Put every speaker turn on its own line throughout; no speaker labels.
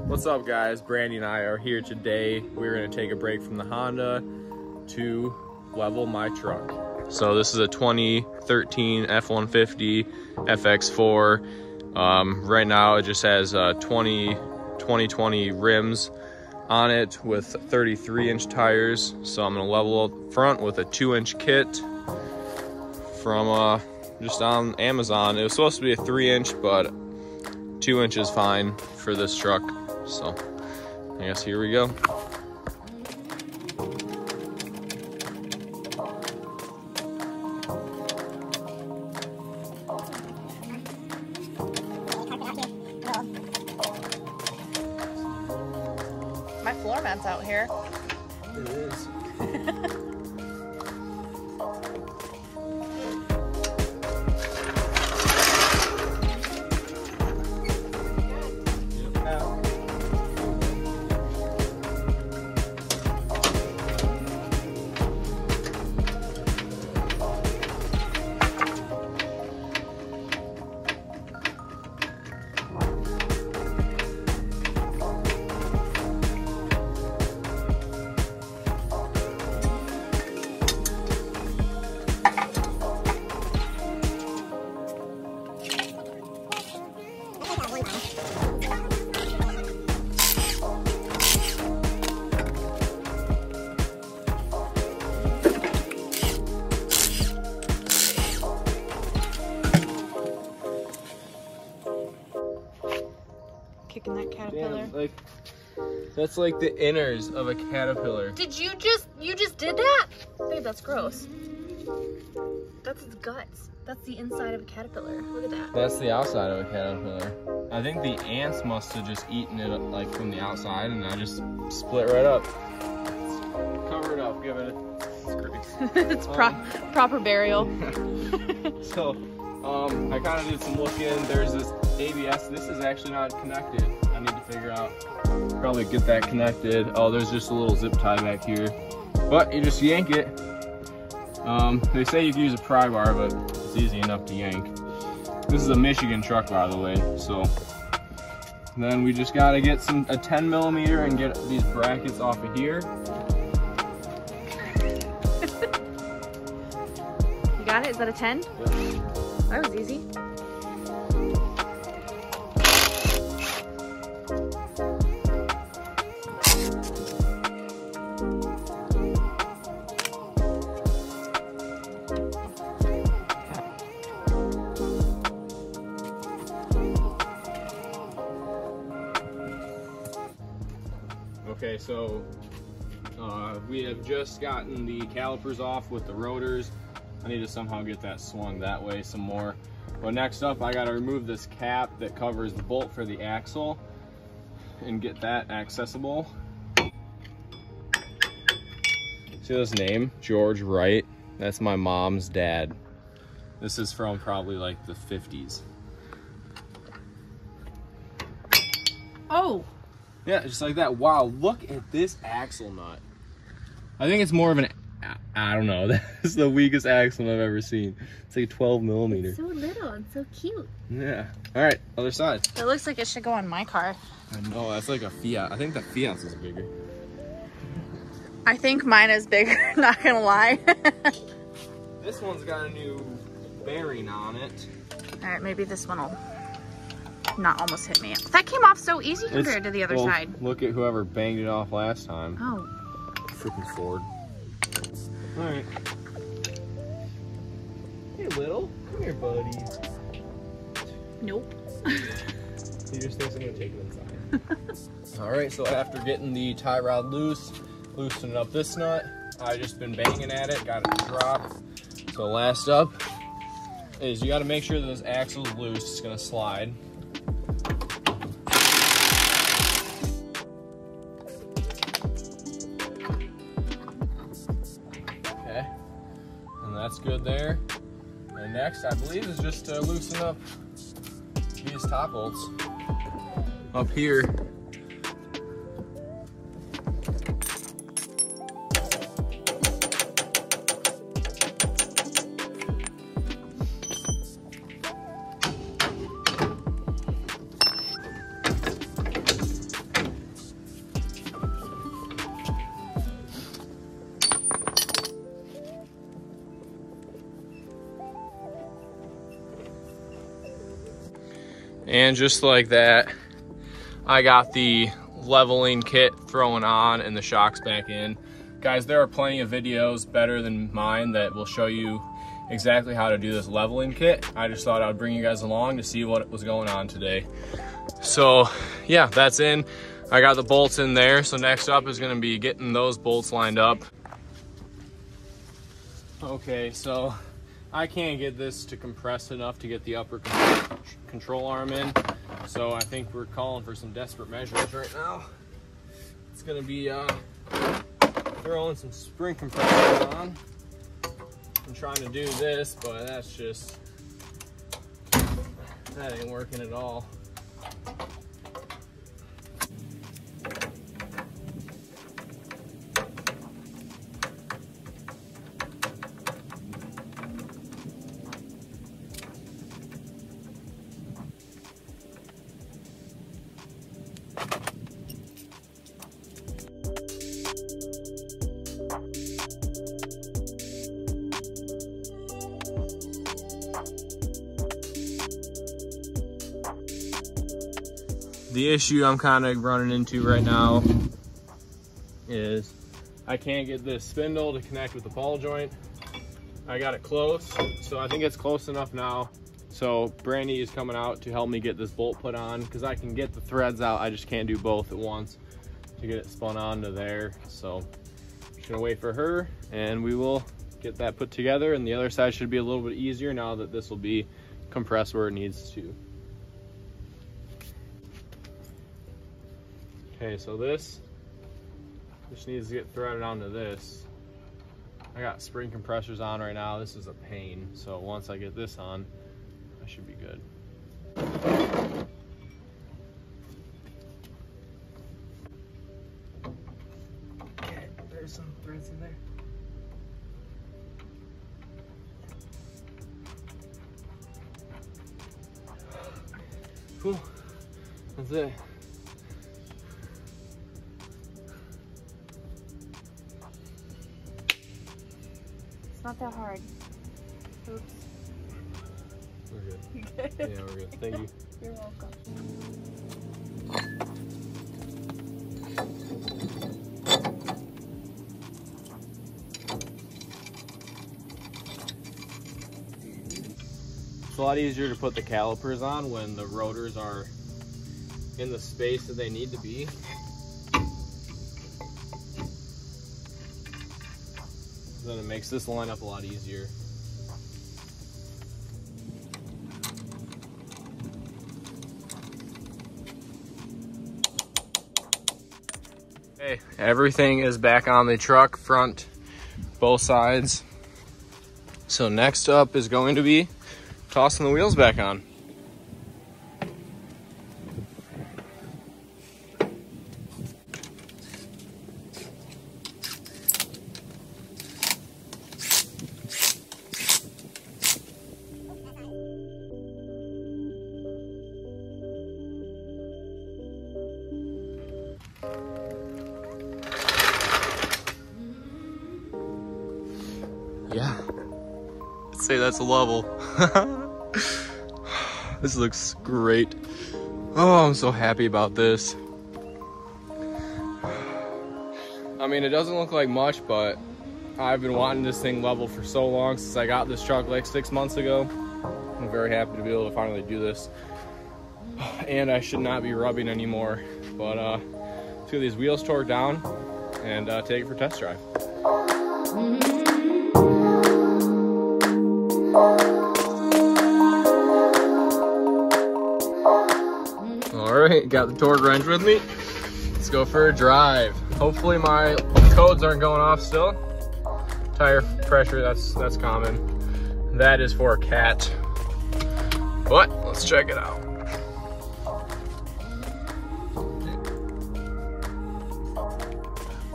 What's up guys, Brandy and I are here today. We're gonna take a break from the Honda to level my truck. So this is a 2013 F-150 FX4. Right now it just has 2020 rims on it with 33-inch tires. So I'm gonna level up front with a 2-inch kit from just on Amazon. It was supposed to be a 3-inch, but 2 inches fine for this truck. So I guess here we go.
My floor mat's out here.
It is.
Kicking that caterpillar.
Damn, like that's like the inners of a caterpillar.
Did you just did that? Babe, that's gross. That's its guts. That's the inside of a caterpillar. Look at that.
That's the outside of a caterpillar. I think the ants must have just eaten it like from the outside, and I just split right up. Cover it up, give it a
It's proper burial.
So, I kind of did some looking. There's this ABS. This is actually not connected. I need to figure out, probably get that connected. Oh, there's just a little zip tie back here. But you just yank it. They say you can use a pry bar, but it's easy enough to yank. This is a Michigan truck, by the way. So then we just gotta get a 10 millimeter and get these brackets off of here.
You got it? Is that a 10?
Yep.
That was easy.
Okay, so we have just gotten the calipers off with the rotors. I need to somehow get that swung that way some more. But next up, I gotta remove this cap that covers the bolt for the axle and get that accessible. See this name? George Wright. That's my mom's dad. This is from probably like the 50s.
Oh!
Yeah, just like that. Wow, look at this axle nut. I think it's more of an, I don't know, that's the weakest axle I've ever seen. It's like 12 millimeter.
It's so little and so cute.
Yeah. All right, other side.
It looks like it should go on my car.
I know, that's like a Fiat. I think the Fiat's is bigger.
I think mine is bigger, not gonna lie.
This one's got a new bearing on it.
All right, maybe this one will not almost hit me. That came off so easy compared to the other side.
Look at whoever banged it off last time.
Oh.
Freaking Ford. All right. Hey, Little. Come here, buddy.
Nope.
He just thinks I'm gonna take it inside. All right, so after getting the tie rod loose, loosening up this nut, I've just been banging at it, got it to drop. So last up is you gotta make sure that this axle's loose, it's gonna slide. Okay, and that's good there. And next, I believe, is just to loosen up these top bolts up here. And just like that, I got the leveling kit thrown on and the shocks back in. Guys, there are plenty of videos better than mine that will show you exactly how to do this leveling kit. I just thought I'd bring you guys along to see what was going on today. So yeah, that's in. I got the bolts in there. So next up is gonna be getting those bolts lined up. Okay, so I can't get this to compress enough to get the upper control arm in. So I think we're calling for some desperate measures right now. It's gonna be throwing some spring compressors on. I'm trying to do this, but that's just, that ain't working at all. The issue I'm kind of running into right now is I can't get this spindle to connect with the ball joint. I got it close, so I think it's close enough now. So Brandy is coming out to help me get this bolt put on, because I can get the threads out, I just can't do both at once to get it spun onto there. So I'm just gonna wait for her and we will get that put together, and the other side should be a little bit easier now that this will be compressed where it needs to. Okay, so this just needs to get threaded onto this. I got spring compressors on right now. This is a pain. So once I get this on, I should be good. Okay, there's some threads in there. Cool, that's it.
It's not that hard. Oops.
We're good.
You good?
Yeah, we're good. Thank you.
You're welcome.
It's a lot easier to put the calipers on when the rotors are in the space that they need to be. Then it makes this line up a lot easier. Okay, everything is back on the truck, front, both sides. So next up is going to be tossing the wheels back on. Yeah, I'd say that's a level. This looks great. Oh, I'm so happy about this. I mean, it doesn't look like much, but I've been wanting this thing level for so long, since I got this truck like 6 months ago. I'm very happy to be able to finally do this. And I should not be rubbing anymore. But let's get these wheels torqued down and take it for a test drive. All right, got the torque wrench with me. Let's go for a drive. Hopefully my codes aren't going off still. Tire pressure, that's common. That is for a cat. But let's check it out.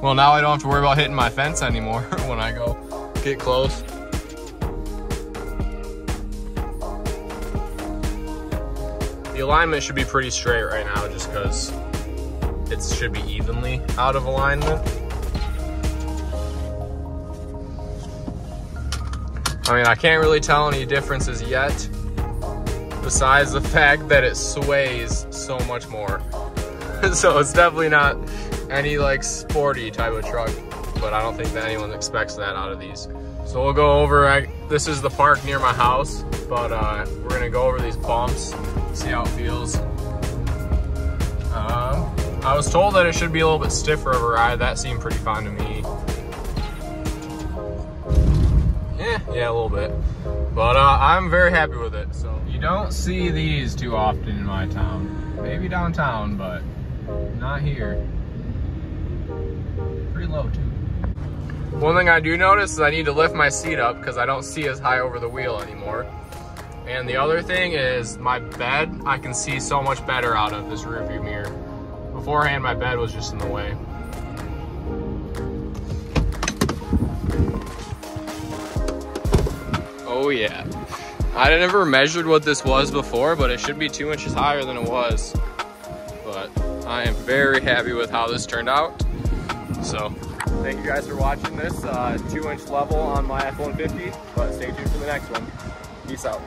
Well, now I don't have to worry about hitting my fence anymore when I go get close. The alignment should be pretty straight right now, just because it should be evenly out of alignment. I mean, I can't really tell any differences yet, besides the fact that it sways so much more. So it's definitely not any like sporty type of truck, but I don't think that anyone expects that out of these. So we'll go over, this is the park near my house, but we're gonna go over these bumps, see how it feels. I was told that it should be a little bit stiffer of a ride. That seemed pretty fine to me. Yeah, a little bit. But I'm very happy with it. So you don't see these too often in my town. Maybe downtown, but not here. Pretty low too. One thing I do notice is I need to lift my seat up because I don't see as high over the wheel anymore. And the other thing is my bed, I can see so much better out of this rearview mirror. Beforehand, my bed was just in the way. Oh yeah. I never measured what this was before, but it should be 2 inches higher than it was. But I am very happy with how this turned out. So thank you guys for watching this 2-inch level on my F-150, but stay tuned for the next one. Peace out.